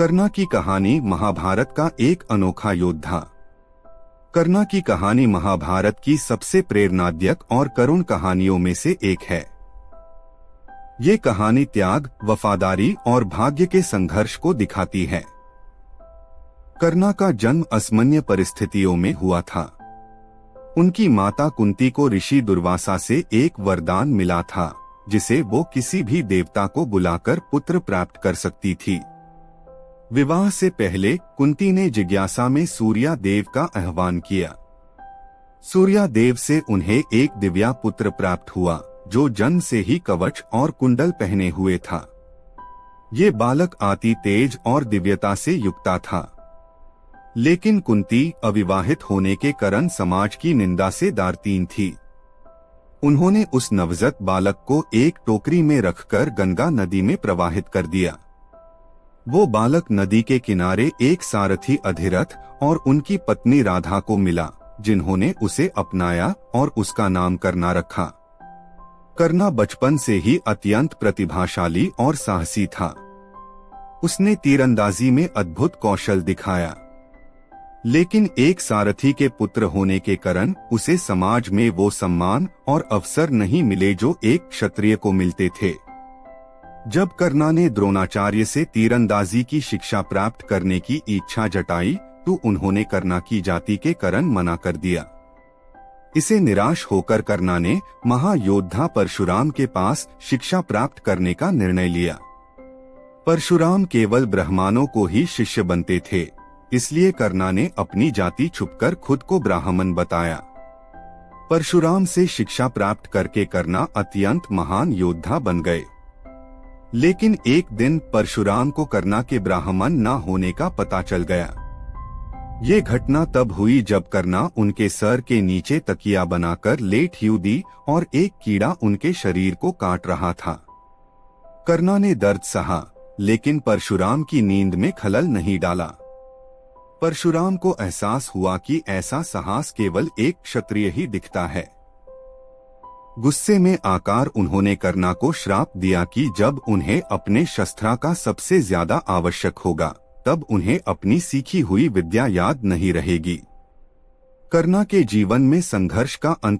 कर्णा की कहानी महाभारत का एक अनोखा योद्धा। कर्णा की कहानी महाभारत की सबसे प्रेरणादायक और करुण कहानियों में से एक है। ये कहानी त्याग, वफादारी और भाग्य के संघर्ष को दिखाती है। कर्णा का जन्म असामान्य परिस्थितियों में हुआ था। उनकी माता कुंती को ऋषि दुर्वासा से एक वरदान मिला था, जिसे वो किसी भी देवता को बुलाकर पुत्र प्राप्त कर सकती थी। विवाह से पहले कुंती ने जिज्ञासा में सूर्या देव का आह्वान किया। सूर्या देव से उन्हें एक दिव्या पुत्र प्राप्त हुआ, जो जन्म से ही कवच और कुंडल पहने हुए था। ये बालक अति तेज और दिव्यता से युक्ता था, लेकिन कुंती अविवाहित होने के कारण समाज की निंदा से दारतीन थी। उन्होंने उस नवजात बालक को एक टोकरी में रखकर गंगा नदी में प्रवाहित कर दिया। वो बालक नदी के किनारे एक सारथी अधिरथ और उनकी पत्नी राधा को मिला, जिन्होंने उसे अपनाया और उसका नाम कर्णा रखा। कर्णा बचपन से ही अत्यंत प्रतिभाशाली और साहसी था। उसने तीरंदाजी में अद्भुत कौशल दिखाया, लेकिन एक सारथी के पुत्र होने के कारण उसे समाज में वो सम्मान और अवसर नहीं मिले जो एक क्षत्रिय को मिलते थे। जब कर्णा ने द्रोणाचार्य से तीरंदाजी की शिक्षा प्राप्त करने की इच्छा जताई, तो उन्होंने कर्णा की जाति के कारण मना कर दिया। इसे निराश होकर कर्णा ने महायोद्धा परशुराम के पास शिक्षा प्राप्त करने का निर्णय लिया। परशुराम केवल ब्राह्मणों को ही शिष्य बनते थे, इसलिए कर्णा ने अपनी जाति छुपकर खुद को ब्राह्मण बताया। परशुराम से शिक्षा प्राप्त करके कर्णा अत्यंत महान योद्धा बन गए। लेकिन एक दिन परशुराम को कर्णा के ब्राह्मण न होने का पता चल गया। ये घटना तब हुई जब कर्णा उनके सर के नीचे तकिया बनाकर लेट दी और एक कीड़ा उनके शरीर को काट रहा था। कर्णा ने दर्द सहा, लेकिन परशुराम की नींद में खलल नहीं डाला। परशुराम को एहसास हुआ कि ऐसा साहस केवल एक क्षत्रिय ही दिखता है। गुस्से में आकर उन्होंने कर्णा को श्राप दिया कि जब उन्हें अपने शस्त्र का सबसे ज्यादा आवश्यक होगा, तब उन्हें अपनी सीखी हुई विद्या याद नहीं रहेगी। कर्णा के जीवन में संघर्ष का अंत